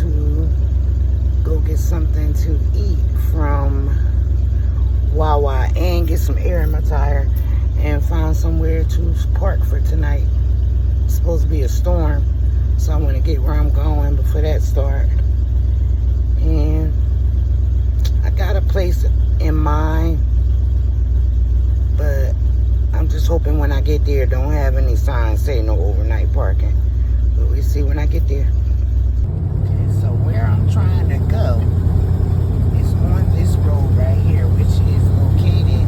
to go get something to eat from Wawa and get some air in my tire and find somewhere to park for tonight. It's supposed to be a storm, so I want to get where I'm going before that starts. And I got a place in mind, but I'm just hoping when I get there don't have any signs say no overnight parking. But we'll see when I get there. Okay, so where I'm trying to go is on this road right here, which is located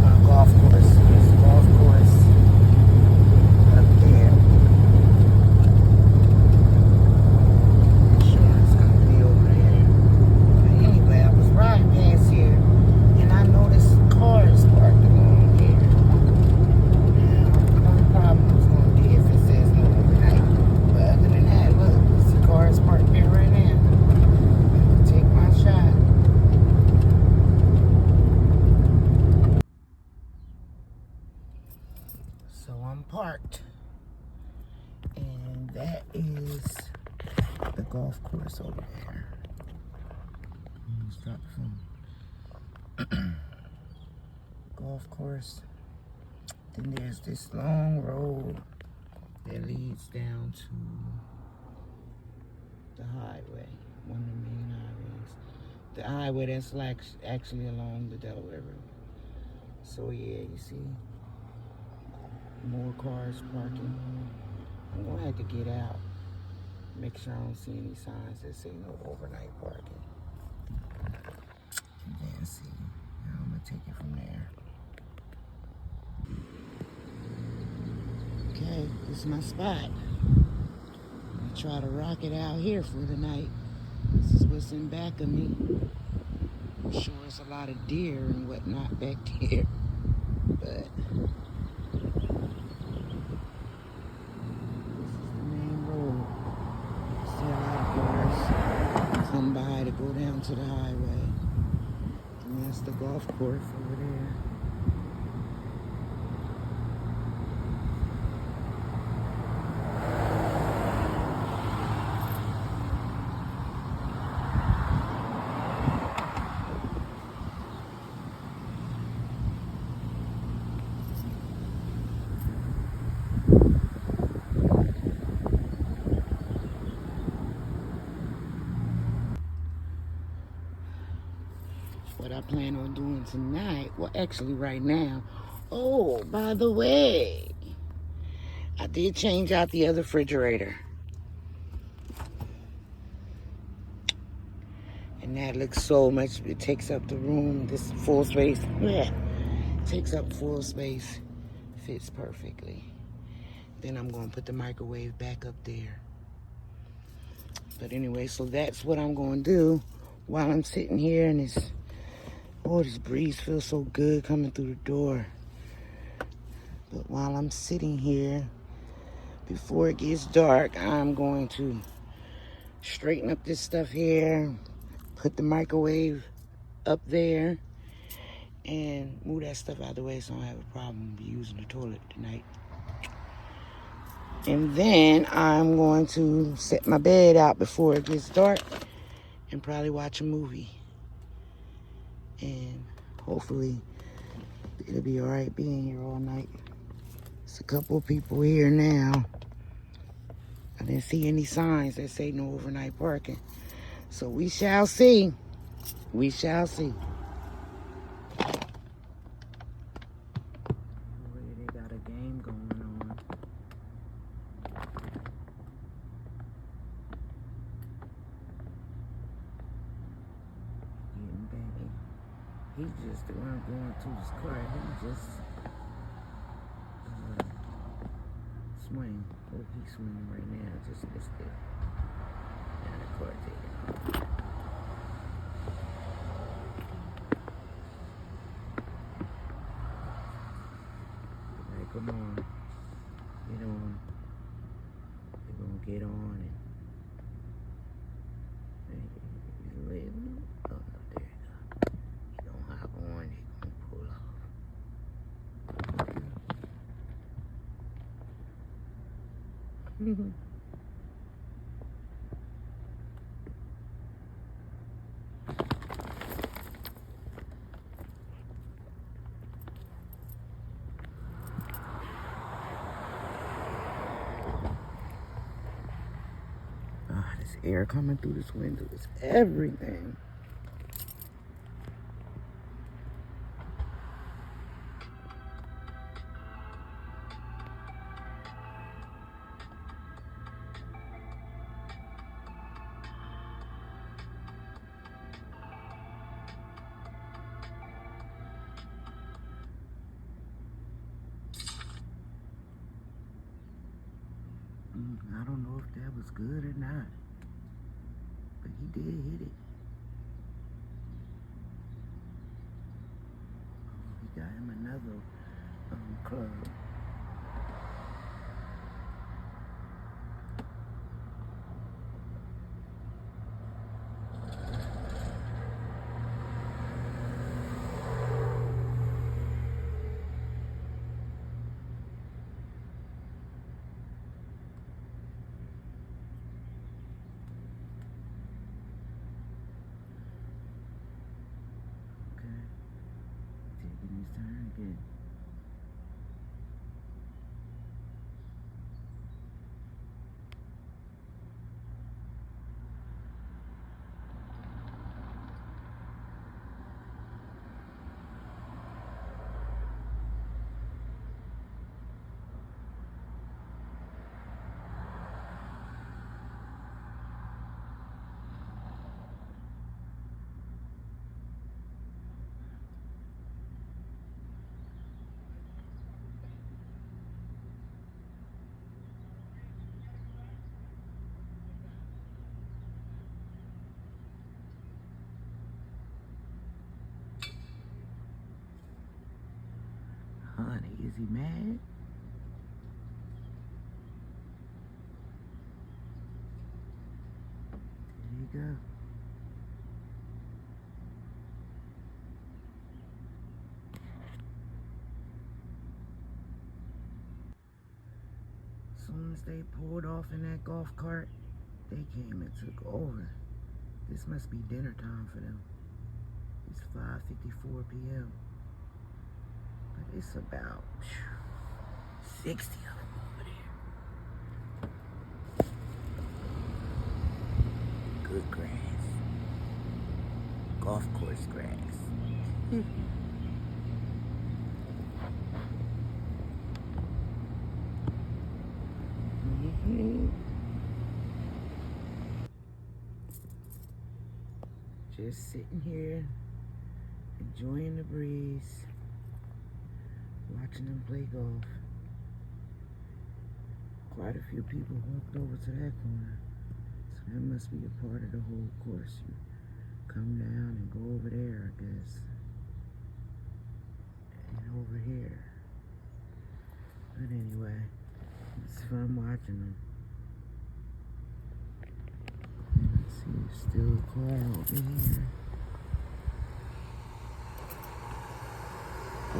on a golf course. There's a golf course up there. Insurance company over there. But anyway, I was riding past here and I noticed cars parked along here. Now, the only problem is going to be if it says no overnight. But other than that, look, there's the cars parked there right now. Take my shot. So I'm parked, and that is the golf course over there. Let's drop the phone. Golf course. Then there's this long road that leads down to the highway, one of the main highways. The highway that's like actually along the Delaware River. So yeah, you see more cars parking. I'm gonna have to get out. Make sure I don't see any signs that say no overnight parking. And then see. Now I'm gonna take it from there. Okay, this is my spot. I'm gonna try to rock it out here for the night. This is what's in back of me. I'm sure there's a lot of deer and whatnot back there. But this is the main road. See a lot of cars come by to go down to the highway. And that's the golf course over there. What I plan on doing tonight, well, actually right now. Oh, by the way, I did change out the other refrigerator. And that looks so much, it takes up the room, this full space. Yeah, takes up full space, fits perfectly. Then I'm going to put the microwave back up there. But anyway, so that's what I'm going to do while I'm sitting here and this breeze feels so good coming through the door. But while I'm sitting here, before it gets dark, I'm going to straighten up this stuff here, put the microwave up there, and move that stuff out of the way so I don't have a problem using the toilet tonight. And then I'm going to set my bed out before it gets dark and probably watch a movie. And hopefully it'll be all right being here all night. There's a couple of people here now. I didn't see any signs that say no overnight parking. So we shall see. We shall see. They got a game going on. Getting back. He just wasn't going to his car. He just swing. Oh, he's swinging right now. I just missed it. And the car taking off. Like, come on. Get on. They're going to get on and he's leaving. Oh, no, there you go. He going to hop on. He going to pull off. air coming through this window. It's everything. I don't know if that was good or not, but he did hit it. Oh, he got him another club. Okay, taking his turn again. Honey, is he mad? There you go. As soon as they pulled off in that golf cart, they came and took over. This must be dinner time for them. It's 5:54 p.m. But it's about 60 of them over there. Good grass. Golf course grass. Just sitting here, enjoying the breeze, watching them play golf. Quite a few people walked over to that corner, so that must be a part of the whole course. You come down and go over there, I guess, and over here. But anyway, it's fun watching them. Let's see, there's still a car over here.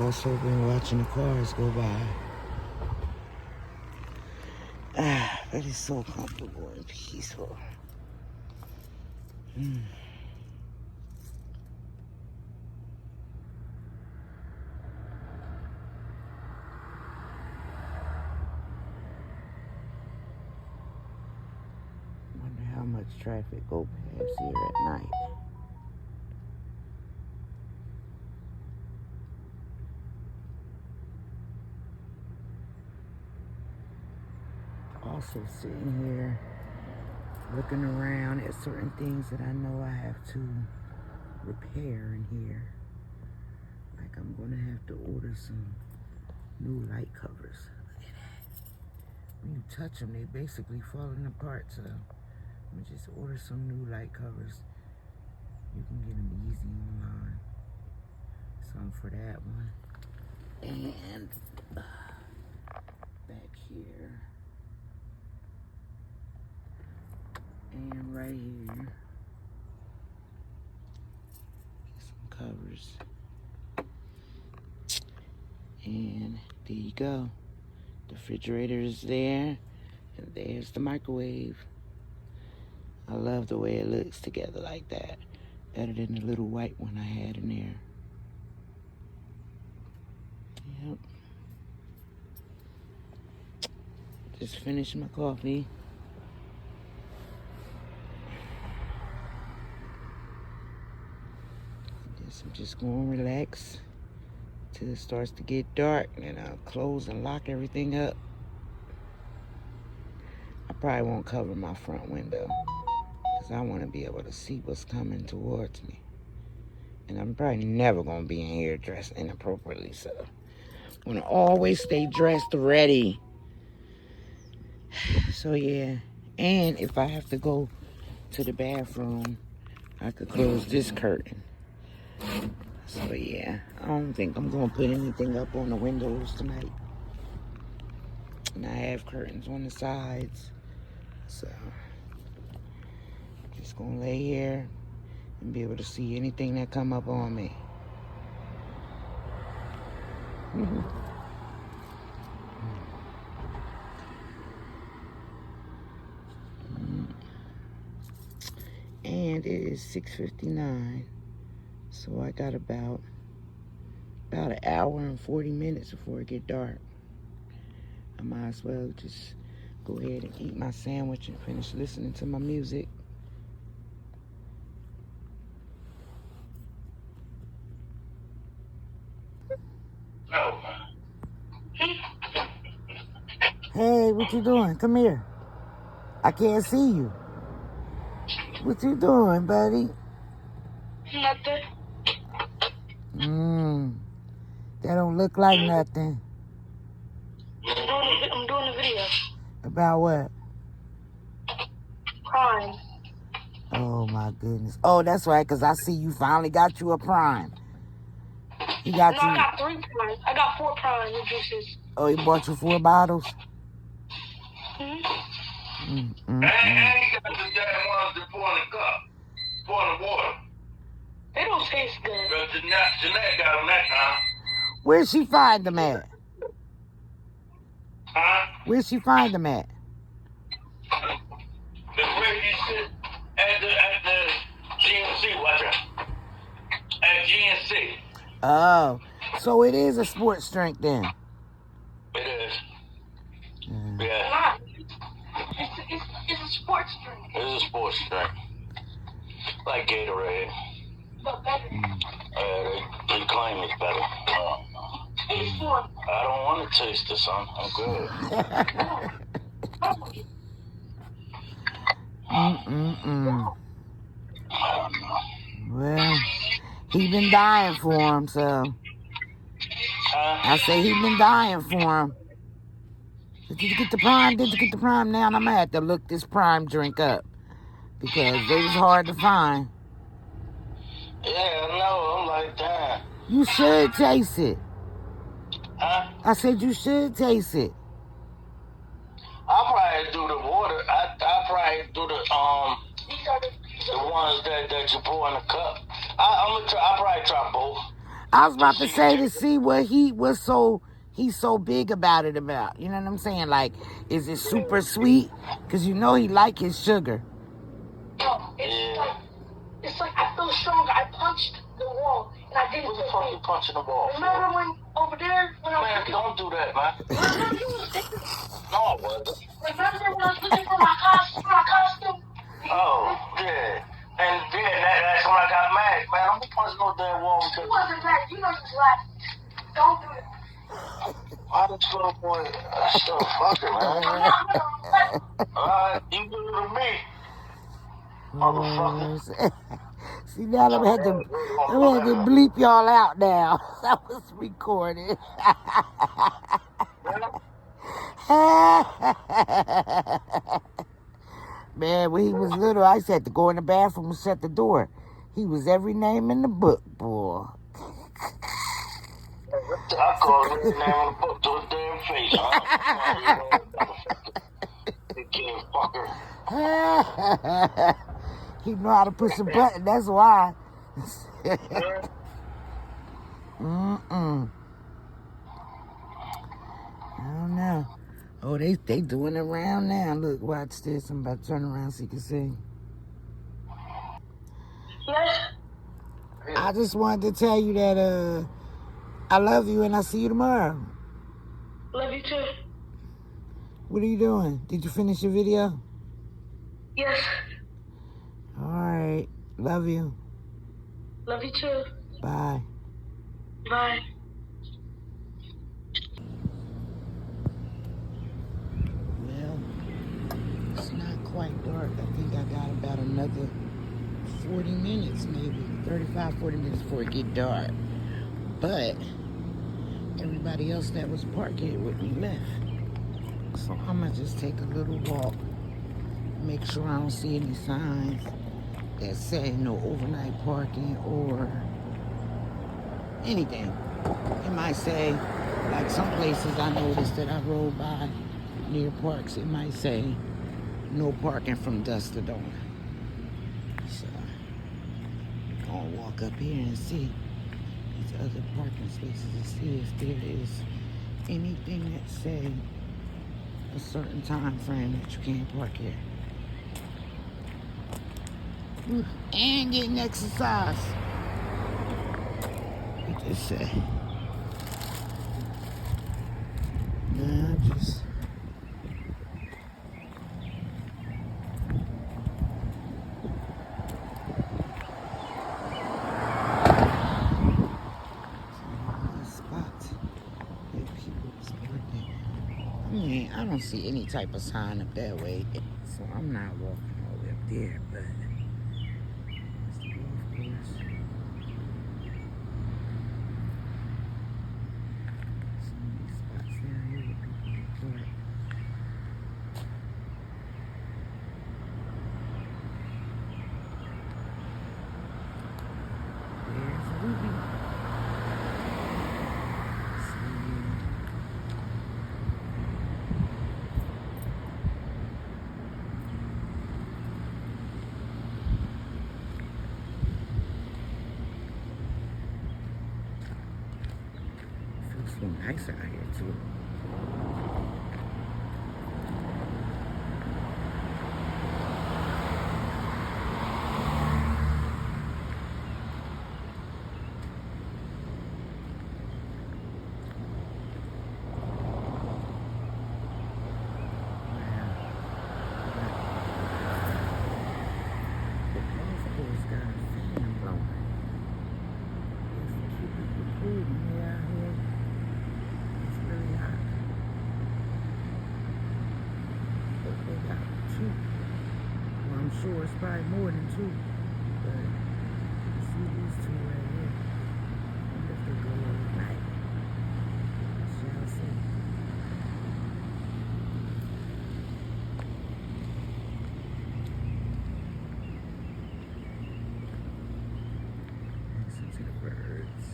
Also been watching the cars go by. But it's so comfortable and peaceful. Wonder how much traffic go past here at night. Also sitting here looking around at certain things that I know I have to repair in here. Like I'm gonna have to order some new light covers. Look at that. When you touch them, they basically falling apart. So I'm gonna just order some new light covers. You can get them easy online. Some for that one. And back here. And right here. Get some covers. And there you go. The refrigerator is there. And there's the microwave. I love the way it looks together like that. Better than the little white one I had in there. Yep. Just finished my coffee. just gonna relax till it starts to get dark, and I'll close and lock everything up. I probably won't cover my front window because I want to be able to see what's coming towards me. And I'm probably never gonna be in here dressed inappropriately, so I want to always stay dressed ready. So yeah, and if I have to go to the bathroom, I could close this curtain. So yeah, I don't think I'm gonna put anything up on the windows tonight. And I have curtains on the sides, so just gonna lay here and be able to see anything that come up on me. And it is 6:59, so I got about an hour and 40 minutes before it get dark. I might as well just go ahead and eat my sandwich and finish listening to my music. Hey, what you doing? Come here. I can't see you. What you doing, buddy? Nothing. That don't look like nothing. I'm doing a video. About what? Prime. Oh, my goodness. Oh, that's right, because I see you finally got you a Prime. He got No, you. I got 3 primes. I got 4 prime juices. Oh, he bought you 4 bottles? Mm-hmm. And he got the damn ones that pour in the cup. Pour in the water. They don't taste good. But Jeanette got them that time. Where'd she find them at? Huh? Where'd she find them at? The where you sit at the GNC, watch out. At GNC. Oh, so it is a sports drink then. It is. Yeah. Yeah. It's a sports drink. It's a sports drink. Like Gatorade. But better. They claim it's better. Taste one. I don't want to taste this, son. I'm good. Well, he been dying for him, so. I say he been dying for him. Did you get the Prime? Did you get the Prime? Now I'm gonna have to look this Prime drink up because it was hard to find. Yeah, I know. I'm like, damn. You should taste it. Huh? I said you should taste it. I'll probably do the water. I'll probably do the ones that you pour in the cup. I'll probably try both. I was about to say to see what he's so big about it about. You know what I'm saying? Like, is it super sweet? Because you know he like his sugar. No, it's like I feel stronger. I punched the wall and I didn't. What the fuck you punching the wall? Remember when over there when I was Man, don't do that, man. Remember you was thinking? No, I wasn't. Remember when I was looking for my costume? Oh, yeah. And then that's when I got mad, man. I'm gonna punch no damn wall. You wasn't mad. You know you was laughing. Don't do that. Why the little boy? Stop fucking, man. Alright, you do it to me. Motherfucker. See, now I'm gonna have to bleep y'all out now. That was recorded. Man, when he was little, I used to have to go in the bathroom and shut the door. He was every name in the book, boy. I call his name on the book to his damn face, huh? You can't fucker. He know how to push a button, that's why. I don't know. Oh, they doing it around now. Look, watch this. I'm about to turn around so you can see. Yes. I just wanted to tell you that I love you and I'll see you tomorrow. Love you too. What are you doing? Did you finish your video? Yes. All right. Love you. Love you too. Bye. Bye. Well, it's not quite dark. I think I got about another 40 minutes, maybe 35, 40 minutes before it get dark. But everybody else that was parked here with me left. So I'm gonna just take a little walk, make sure I don't see any signs that say no overnight parking or anything. It might say, like some places I noticed that I rode by near parks, it might say no parking from dusk to dawn. So I'll walk up here and see these other parking spaces to see if there is anything that say a certain time frame that you can't park here. And getting exercise. What they say? Nah, just spots where people was parking. I mean, I don't see any type of sign up that way, so I'm not walking all the way up there, but it's the golf course. So many spots down here where people can park. There's Ruby. Feels so nice out here too. I'm sure it's probably more than two, but you see these two right here. I wonder if they go at night. We shall see. Listen to the birds.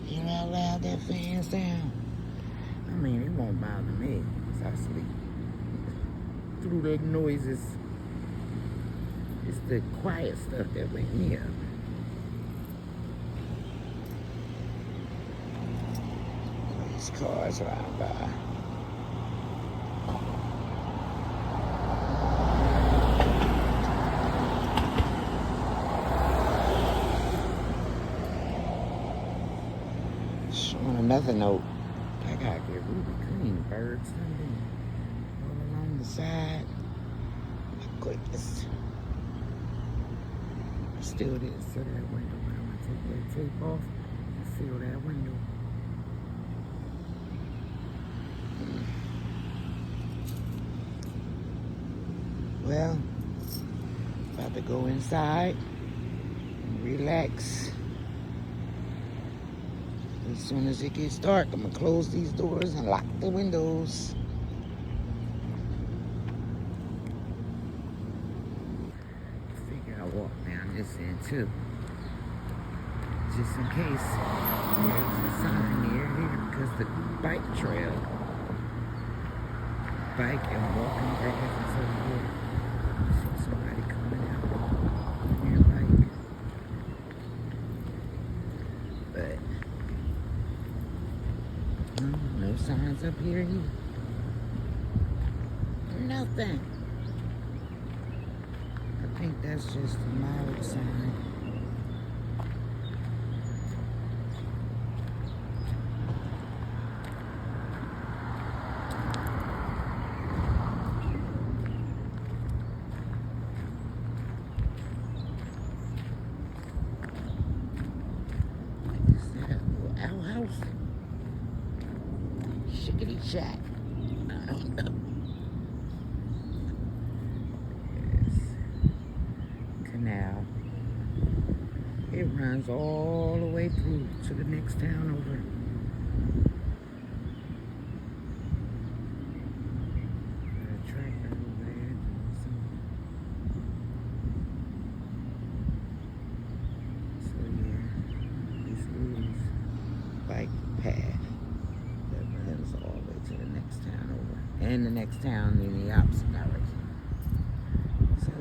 Hear how loud that fan sound? I mean, it won't bother me because I sleep through the noises. It's the quiet stuff that wake me up. These cars ride by. On another note, I gotta get Ruby Green birds something all along the side. My goodness. I still didn't seal that window, but I'm gonna take that tape off and seal that window. Well, about to go inside and relax. As soon as it gets dark, I'm gonna close these doors and lock the windows. I figure I'll walk down this end too. Just in case there's a sign near here because the bike trail, bike and walking path is over here. I see somebody coming out on their bike. But I don't know. signs up here either. Nothing. I think that's just a mild sign. Is that a little outhouse? Shickety shack. I don't know. Canal. It runs all the way through to the next town over. Got a tractor over there doing something. So yeah, this is bike path that runs all the way to the next town over. And the next town in the opposite direction. So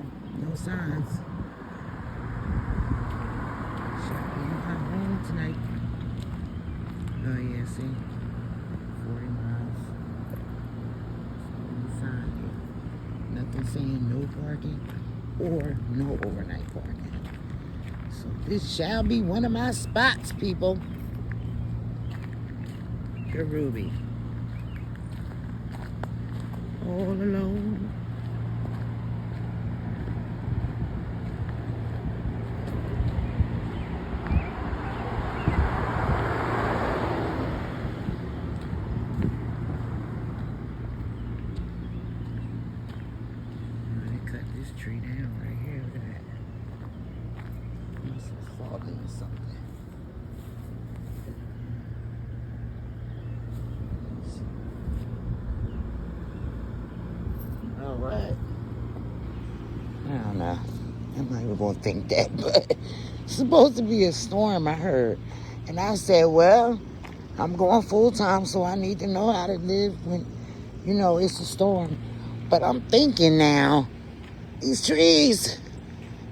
no signs. Home tonight. Oh yeah, see, 40 miles. Sign here. Nothing saying no parking or no overnight parking. So this shall be one of my spots, people. The Ruby. All alone. This tree down right here, look at that. Must have fallen or something. Alright. I don't know. I'm not even gonna think that, but it's supposed to be a storm, I heard. And I said, well, I'm going full time, so I need to know how to live when, you know, it's a storm. But I'm thinking now, these trees.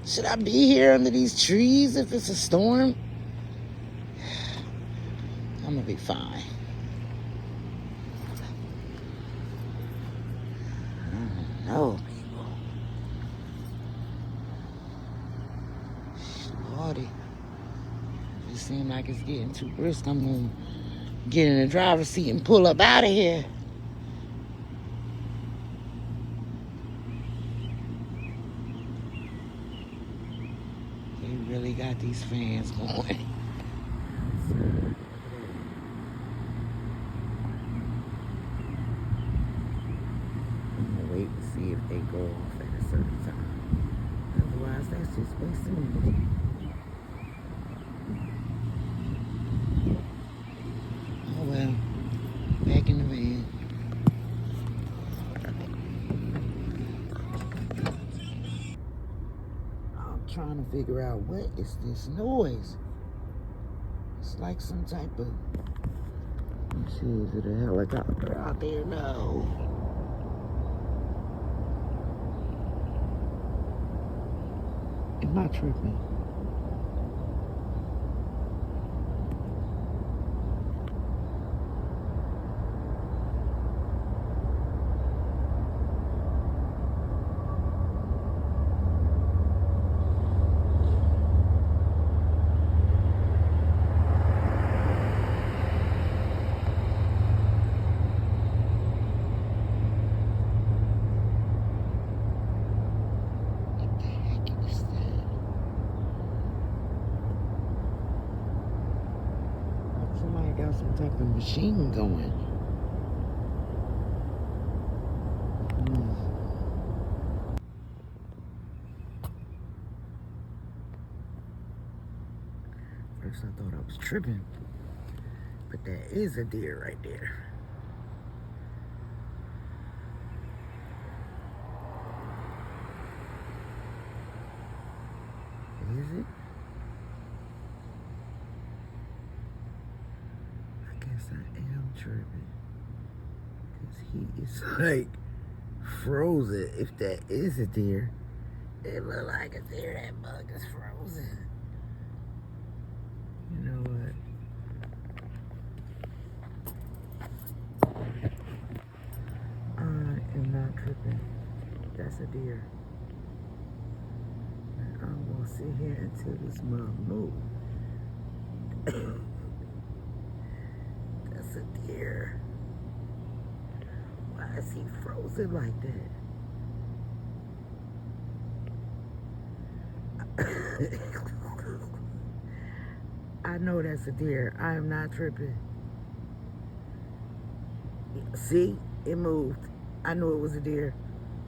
Should I be here under these trees if it's a storm? I'm gonna be fine. I don't know, people. Lordy. If it seems like it's getting too brisk, I'm gonna get in the driver's seat and pull up out of here. They really got these fans going. I'm gonna wait to see if they go off at a certain time. Otherwise, that's just wasting energy. Oh well, back in the van. Trying to figure out what is this noise. It's like some type of, let's see, is it a helicopter out there? No. Am I tripping? Somebody got some type of machine going. First I thought I was tripping, but that is a deer right there. Is it? I guess I am tripping. Because he is like frozen. If that is a deer, it look like a deer. That bug is frozen. You know what? not tripping. That's a deer. And I'm gonna sit here until this mug move. That's a deer. Why is he frozen like that? I know that's a deer. I am not tripping. See? It moved. I knew it was a deer.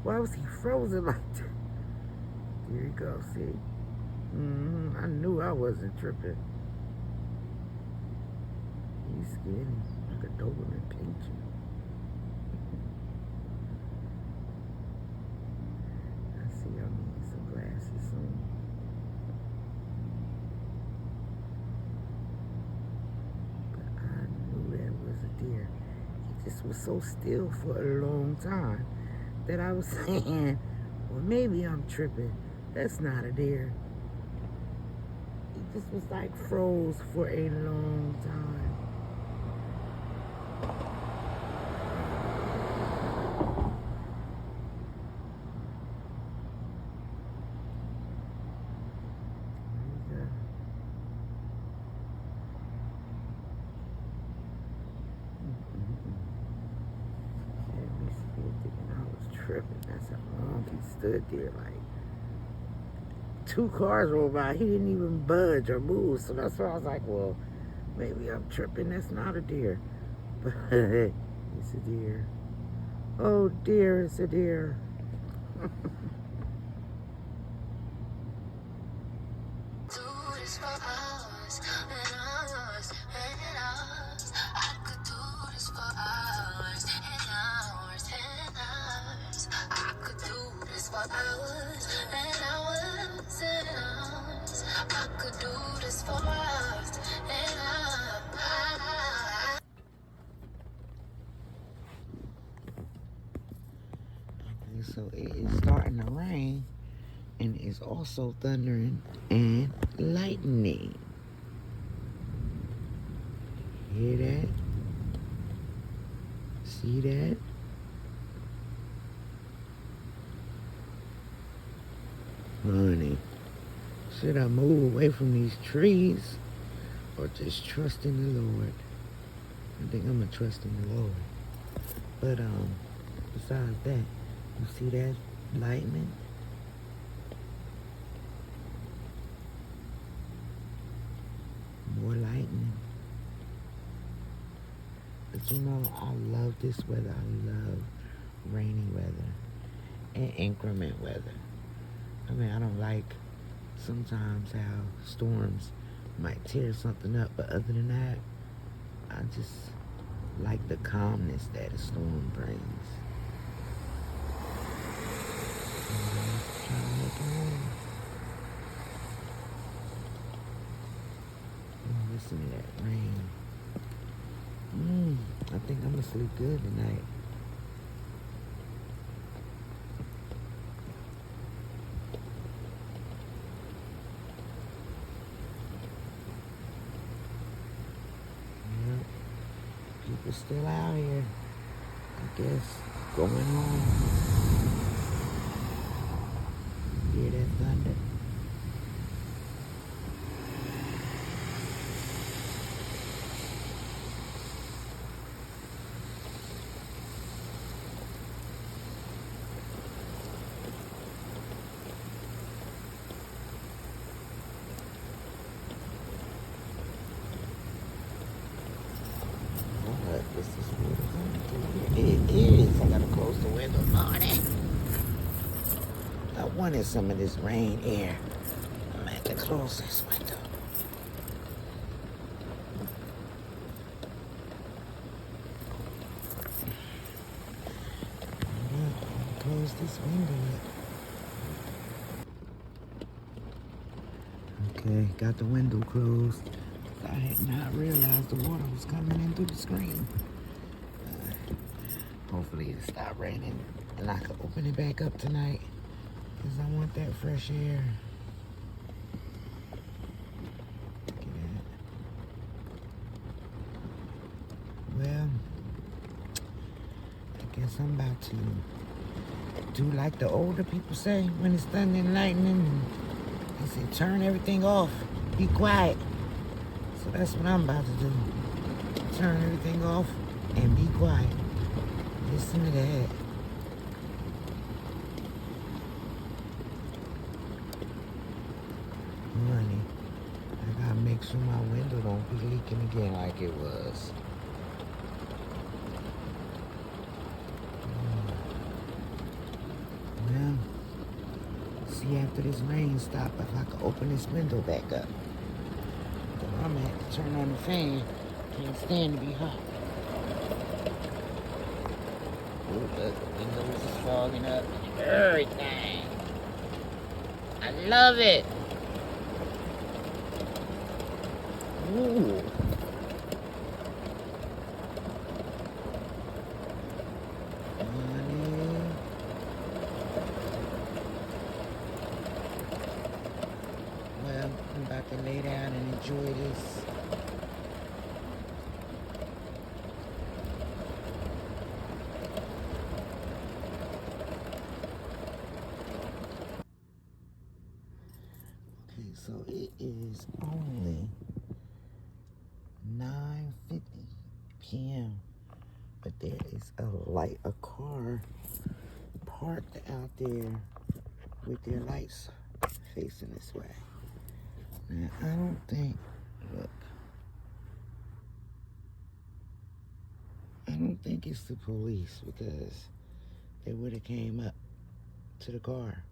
Why was he frozen like that? Here you go, see? I knew I wasn't tripping. He's skinny, like a Doberman Pinscher. I see y'all need some glasses soon. But I knew that was a deer. He just was so still for a long time that I was saying, well, maybe I'm tripping. That's not a deer. He just was like froze for a long time. Tripping. That's how long he stood there. Like 2 cars rolled by. He didn't even budge or move. So that's why I was like, well, maybe I'm tripping. That's not a deer. But it's a deer. Oh dear, it's a deer. So it is starting to rain, and it's also thundering and lightning. Hear that? See that? Honey, should I move away from these trees or just trust in the Lord? I think I'm gonna trust in the Lord. But besides that, you see that lightning? More lightning. But you know, I love this weather. I love rainy weather and increment weather. I mean, I don't like sometimes how storms might tear something up, but other than that, I just like the calmness that a storm brings. Listen to that rain. I think I'm gonna sleep good tonight. Yep. People still out here, I guess, going home. Hear that thunder? This is beautiful. It is. I gotta close the window, Marty. I wanted some of this rain air. I'm gonna have to close this window. Close this window up. Okay, got the window closed. I had not realized the water was coming in through the screen. Hopefully it'll stop raining and I can open it back up tonight because I want that fresh air. Look at that. Well, I guess I'm about to do like the older people say when it's thunder and lightning. And they say turn everything off, be quiet. So that's what I'm about to do. Turn everything off and be quiet. Listen to that. Honey, I gotta make sure my window don't be leaking again like it was. Well, see after this rain stop if I can open this window back up. Then I'm gonna have to turn on the fan. Can't stand to be hot. Ooh, look, windows is fogging up and everything. I love it. Ooh. Honey. Well, I'm about to lay down and enjoy this. Okay, so it is only 9:50 p.m. But there is a car parked out there with their lights facing this way. Now, I don't think, look, I don't think it's the police because they would have came up to the car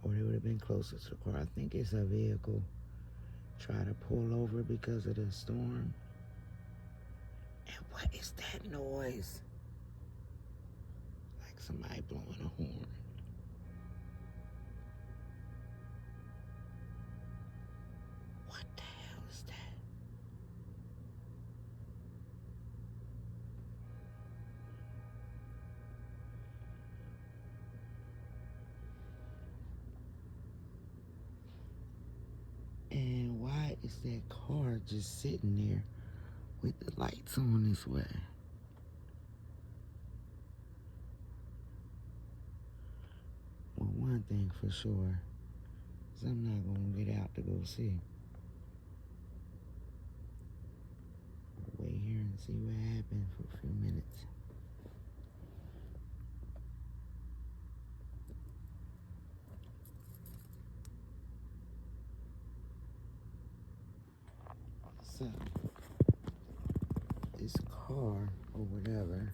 or they would have been closer to the car. I think it's a vehicle try to pull over because of the storm. And what is that noise? Like somebody blowing a horn. What the hell is that? And why is that car just sitting there with the lights on this way? Well, one thing for sure is I'm not gonna get out to go see. I'll wait here and see what happens for a few minutes. So, this car or whatever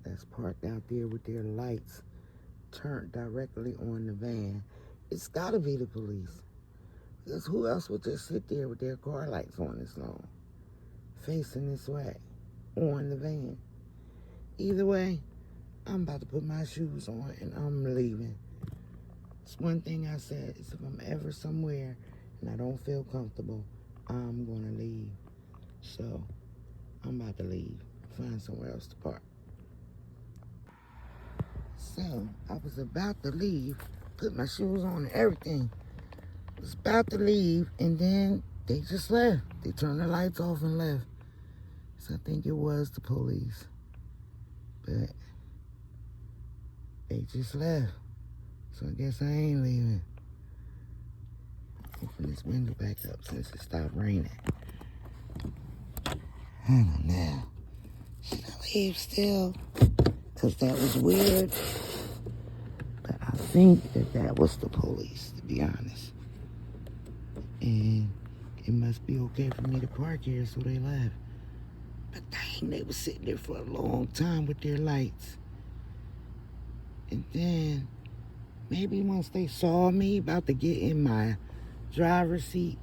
that's parked out there with their lights turned directly on the van, it's gotta be the police. Because who else would just sit there with their car lights on this long, facing this way, on the van? Either way, I'm about to put my shoes on and I'm leaving. It's one thing I said, is if I'm ever somewhere and I don't feel comfortable, I'm gonna leave. So, I'm about to leave, find somewhere else to park. So, I was about to leave, put my shoes on and everything. Was about to leave, and then they just left. They turned the lights off and left. So I think it was the police. But they just left. So I guess I ain't leaving. Open this window back up since it stopped raining. I don't know. Should I leave still? Because that was weird. But I think that was the police, to be honest. And it must be okay for me to park here, so they left. But dang, they was sitting there for a long time with their lights. And then, maybe once they saw me about to get in my driver's seat,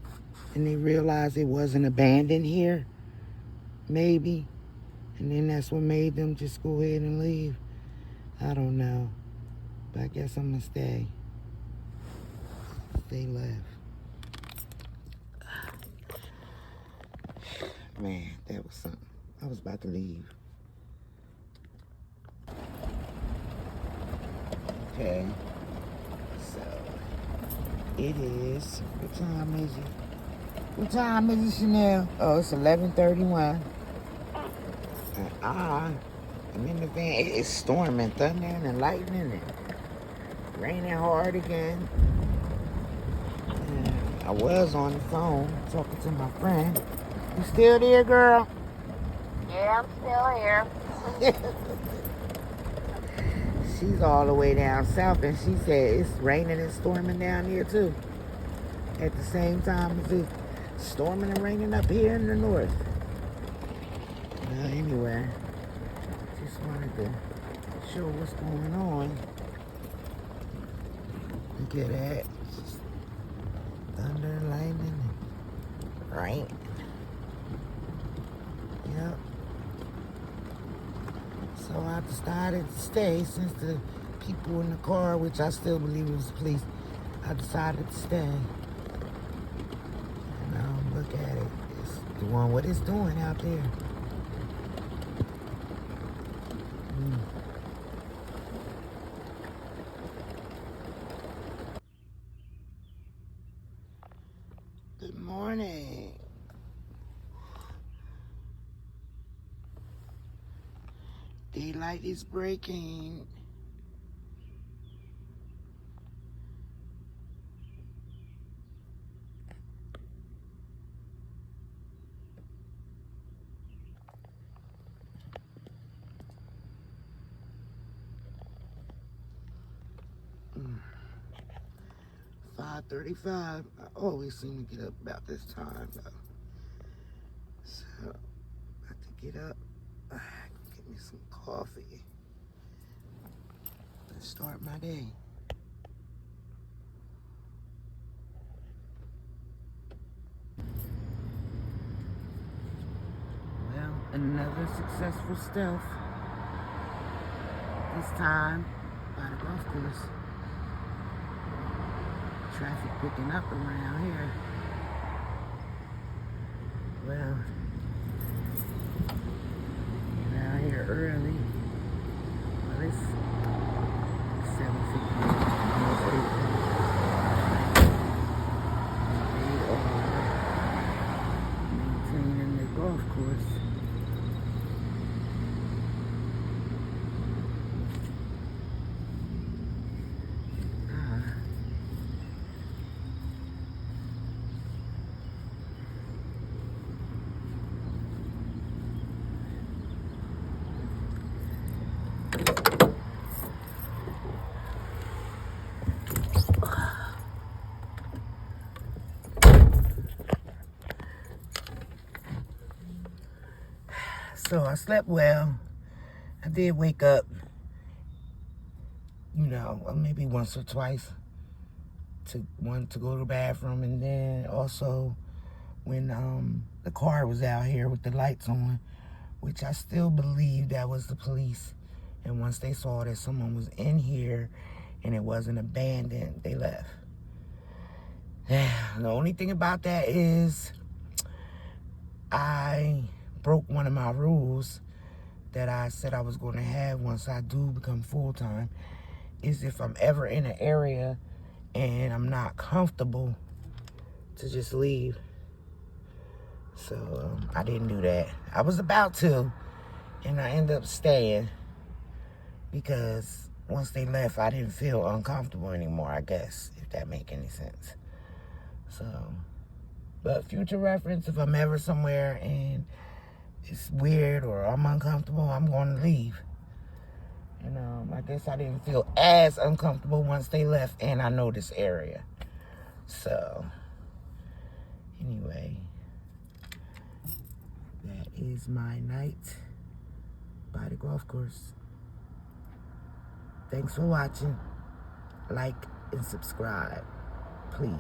and they realized it wasn't abandoned here, maybe. And then that's what made them just go ahead and leave. I don't know. But I guess I'm gonna stay. They left. Man, that was something. I was about to leave. Okay. So, it is, what time is it? What time is it, Chanel? Oh, it's 11:31. And I'm in the van. It's storming, thundering and lightning. And raining hard again. And I was on the phone talking to my friend. You still there, girl? Yeah, I'm still here. She's all the way down south, and she said it's raining and storming down here too. At the same time as it's storming and raining up here in the north. Well, anyway, just wanted to show what's going on. Look at that. Thunder, lightning, and rain. Yep. So I decided to stay since the people in the car, which I still believe it was the police, I decided to stay. And look at it. It's doing what it's doing out there. Good morning. Daylight is breaking. Mm. 5:35. I always seem to get up about this time, though. So, I have to get up. Get me some coffee. Let's start my day. Well, another successful stealth. This time by the golf course. Traffic picking up around here. Well, get out here early. Well, it's 7:50. They are maintaining the golf course. So I slept well. I did wake up, maybe once or twice to go to the bathroom, and then also when the car was out here with the lights on, which I still believe that was the police. And once they saw that someone was in here and it wasn't abandoned, they left. The only thing about that is I broke one of my rules that I said I was going to have once I do become full-time, is if I'm ever in an area and I'm not comfortable, to just leave. So I didn't do that. I was about to, and I ended up staying because once they left, I didn't feel uncomfortable anymore, I guess, if that make any sense. So, but future reference, if I'm ever somewhere and it's weird or I'm uncomfortable, I'm going to leave. I guess I didn't feel as uncomfortable once they left and I know this area. So, anyway, that is my night by the golf course. Thanks for watching. Like and subscribe, please.